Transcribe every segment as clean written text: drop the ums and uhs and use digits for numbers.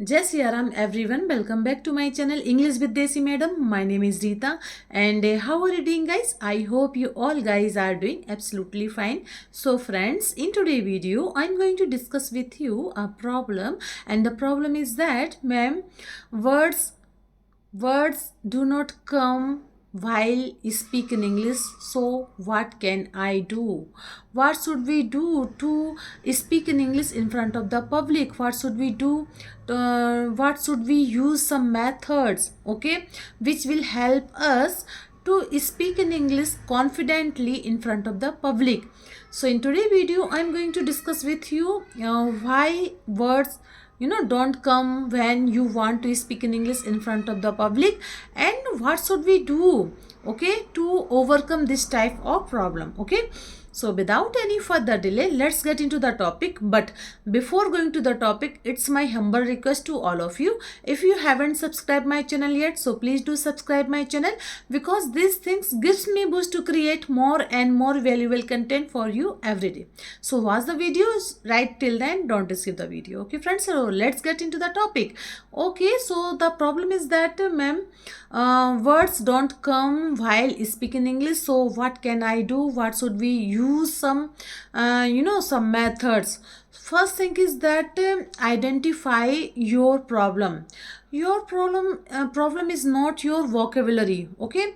Jai Shri Ram everyone, welcome back to my channel English with Desi Madam. My name is Rita and how are you doing guys? I hope you all guys are doing absolutely fine. So friends, in today's video I'm going to discuss with you a problem, and the problem is that ma'am, words do not come while speak in English. So what can I do? What should we do to speak in English in front of the public? What should we do? What should we use some methods, okay, which will help us to speak in English confidently in front of the public. So in today's video I'm going to discuss with you why words don't come when you want to speak in English in front of the public, and what should we do, okay, to overcome this type of problem. Okay, so without any further delay, let's get into the topic. But before going to the topic, it's my humble request to all of you, if you haven't subscribed my channel yet, so please do subscribe my channel, because these things gives me boost to create more and more valuable content for you every day. So watch the videos right till then, don't skip the video. Okay friends, so let's get into the topic. Okay, so the problem is that ma'am, words don't come while speaking English. So what can I do? What should we use? Some some methods. First thing is that identify your problem. Your problem is not your vocabulary. Okay,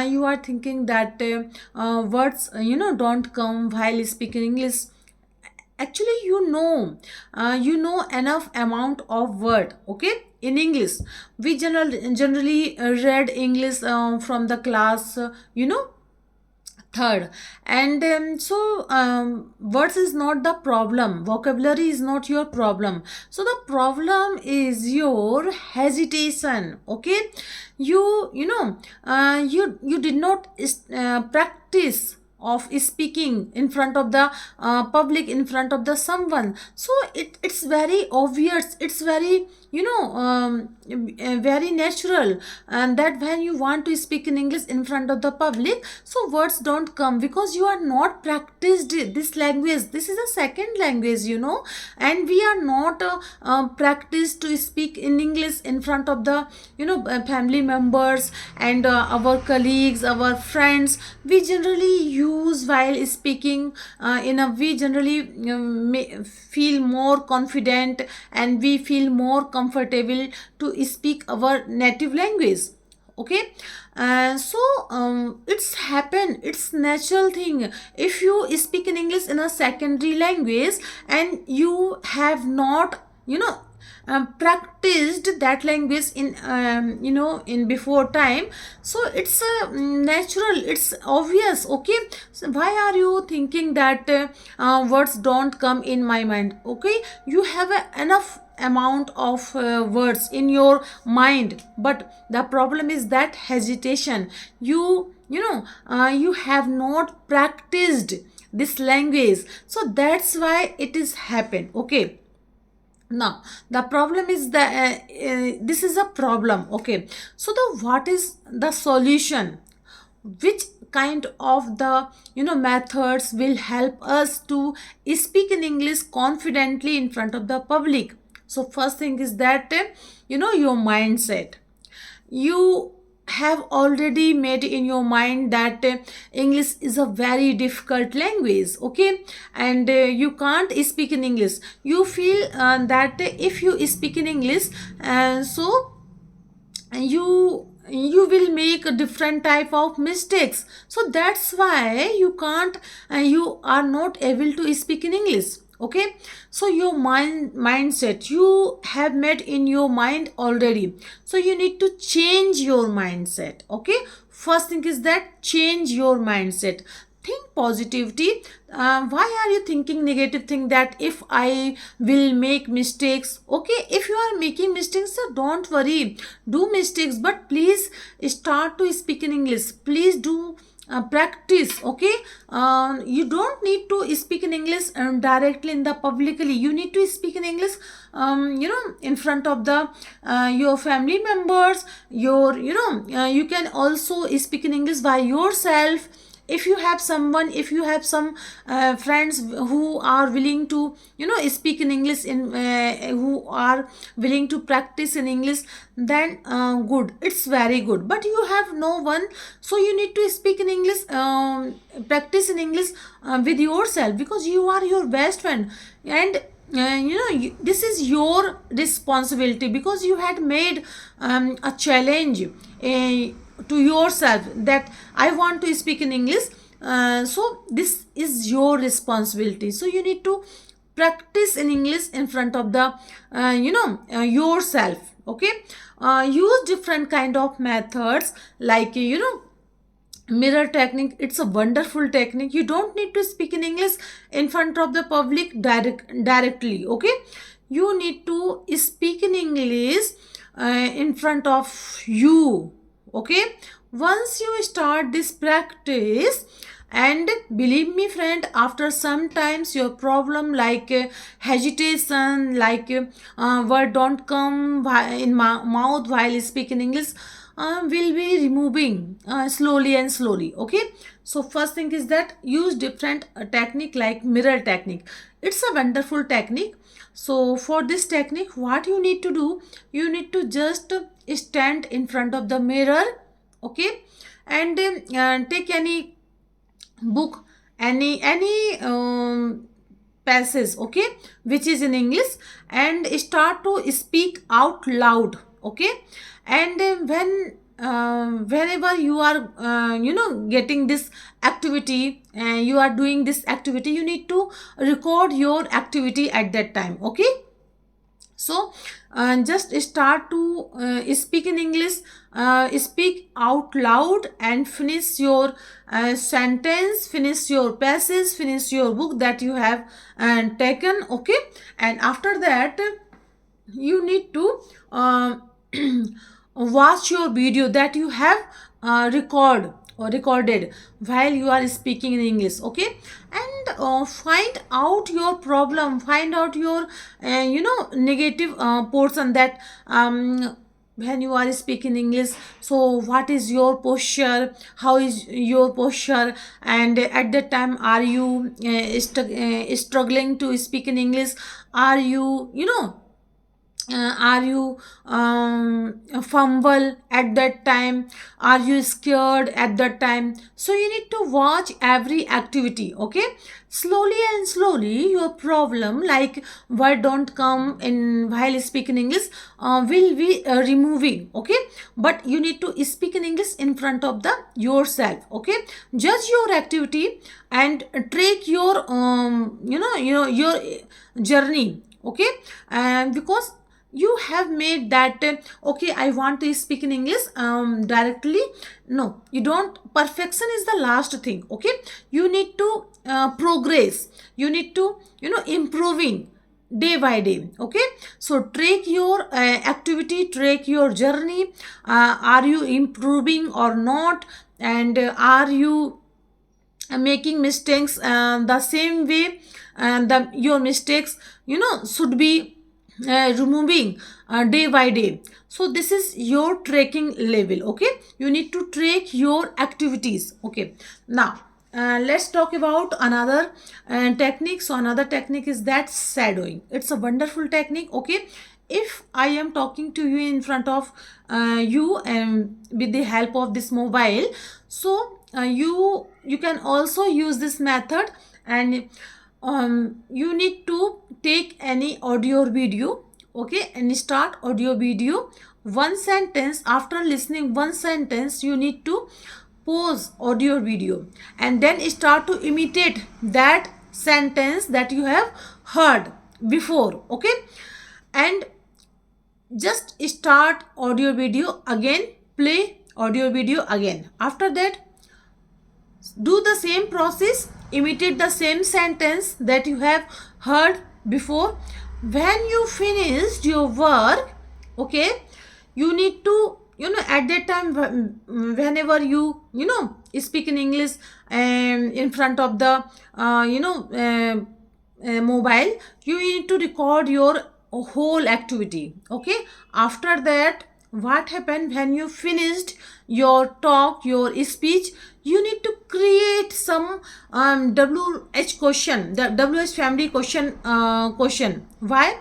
you are thinking that words don't come while speaking English. Actually, you know enough amount of word, okay, in English. We generally read English from the class third, and words is not the problem, vocabulary is not your problem. So the problem is your hesitation. Okay, you did not practice of speaking in front of the public, in front of the someone. So it's very obvious, it's very very natural, and that when you want to speak in English in front of the public, so words don't come because you are not practiced this language. This is a second language, and we are not practiced to speak in English in front of the family members and our colleagues, our friends. We generally use while speaking we generally feel more confident, and we feel more comfortable to speak our native language. Okay, it's happen, it's natural thing. If you speak in English in a secondary language and you have not practiced that language in in before time, so it's natural, it's obvious. Okay, so why are you thinking that words don't come in my mind? Okay, you have enough amount of words in your mind, but the problem is that hesitation. You have not practiced this language, so that's why it is happen. Okay, now the problem is that this is a problem. Okay, so the what is the solution? Which kind of the methods will help us to speak in English confidently in front of the public? So first thing is that your mindset. You have already made in your mind that English is a very difficult language. Okay, and you can't speak in English. You feel that if you speak in English, so you will make a different type of mistakes. So that's why you can't you are not able to speak in English. Okay, so your mindset you have made in your mind already, so you need to change your mindset. Okay, first thing is that change your mindset. Think positivity. Why are you thinking negative thing that if I will make mistakes? Okay, if you are making mistakes, so don't worry, do mistakes, but please start to speak in English. Please do practice. Okay, you don't need to speak in English directly in the publicly. You need to speak in English in front of the your family members, your you can also speak in English by yourself if you have someone, if you have some friends who are willing to speak in English, in who are willing to practice in English, then good, it's very good. But you have no one, so you need to speak in English, practice in English with yourself, because you are your best friend. And this is your responsibility, because you had made a challenge to yourself that I want to speak in English. So this is your responsibility, so you need to practice in English in front of the yourself. Okay, use different kind of methods, like mirror technique. It's a wonderful technique. You don't need to speak in English in front of the public directly. Okay, you need to speak in English in front of you. Okay, once you start this practice, and believe me friend, after some times your problem like hesitation, like word don't come in mouth while speaking English, will be removing slowly and slowly. Okay, so first thing is that use different technique like mirror technique. It's a wonderful technique. So for this technique, what you need to do, you need to just stand in front of the mirror. Okay, and take any book, any passage, okay, which is in English, and start to speak out loud. Okay, and whenever you are getting this activity, you are doing this activity, you need to record your activity at that time. Okay, so just start to speak in English, speak out loud, and finish your sentence, finish your passage, finish your book that you have taken. Okay, and after that you need to watch your video that you have recorded while you are speaking in English. Okay, and find out your problem, find out your negative portion, that when you are speaking English, so what is your posture, how is your posture, and at that time are you struggling to speak in English, are you are you fumble at that time, are you scared at that time? So you need to watch every activity. Okay, slowly and slowly your problem like word don't come in while speaking English will be removing. Okay, but you need to speak in English in front of the yourself. Okay, judge your activity and track your your journey. Okay, and because you have made that okay, I want to speak in English directly. No, you don't. Perfection is the last thing. Okay, you need to progress, you need to improving day by day. Okay, so track your activity, track your journey. Are you improving or not, and are you making mistakes the same way, and your mistakes should be removing day by day. So this is your tracking level. Okay, you need to track your activities. Okay, now let's talk about another technique. So another technique is that shadowing. It's a wonderful technique. Okay, if I am talking to you in front of you and with the help of this mobile, so you can also use this method, and you need to take any audio or video. Okay, and start audio video one sentence. After listening one sentence, you need to pause audio or video, and then start to imitate that sentence that you have heard before. Okay, and just start audio video again, play audio video again. After that, do the same process, imitate the same sentence that you have heard before. When you finished your work, okay, you need to at that time whenever you speak in English and in front of the mobile, you need to record your whole activity. Okay, after that what happened when you finished your talk, your speech, you need to create some WH question, the WH family question. Why?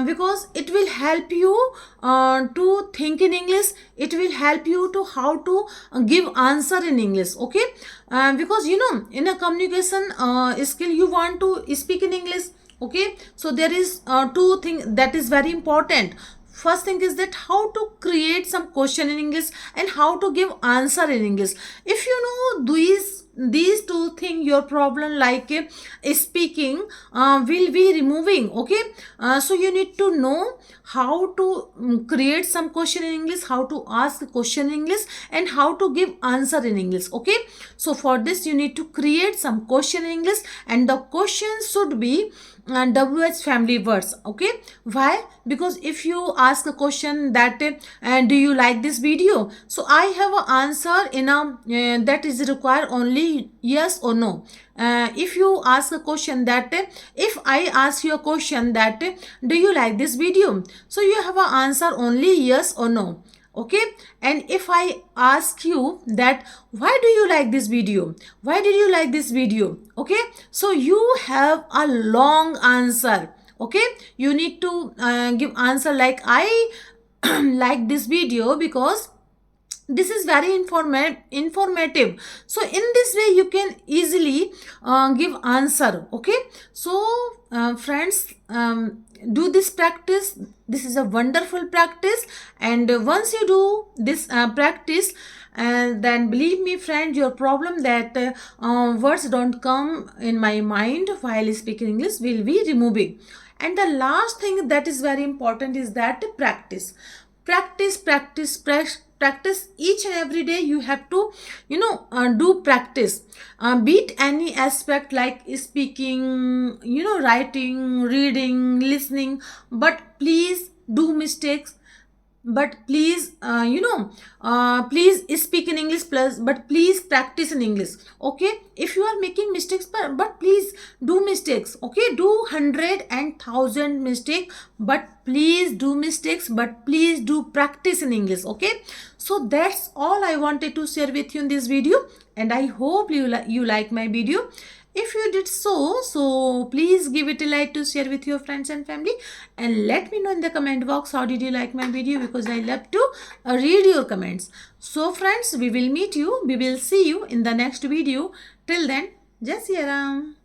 Because it will help you to think in English. It will help you to how to give answer in English. Okay, because in a communication skill, you want to speak in English. Okay, so there is two things that is very important. First thing is that how to create some question in English and how to give answer in English. If you know these two things, your problem like speaking will be removing. Okay, so you need to know how to create some question in English, how to ask a question in English, and how to give answer in English. Okay, so for this you need to create some question in English, and the question should be WH family words. Okay, why? Because if you ask a question that do you like this video, so I have an answer in a that is required only yes or no. If you ask a question that if I ask you a question that do you like this video, so you have an answer only yes or no. Okay, and if I ask you that why do you like this video, why did you like this video, okay, so you have a long answer. Okay, you need to give answer like I like this video because this is very informative. So in this way you can easily give answer. Okay, so friends, do this practice. This is a wonderful practice, and once you do this practice, then believe me friend, your problem that words don't come in my mind while speaking English will be removing. And the last thing that is very important is that practice. Practice each and every day. You have to do practice, be it any aspect like speaking, writing, reading, listening. But please do mistakes, but please please speak in English plus, but please practice in English. Okay, if you are making mistakes, but please do mistakes. Okay, do 100 and 1000 mistake, but please do mistakes, but please do practice in English. Okay, so that's all I wanted to share with you in this video, and I hope you like my video. If you did so please give it a like to share with your friends and family, and let me know in the comment box how did you like my video, because I love to read your comments. So friends, we will see you in the next video. Till then, Jai Siya Ram.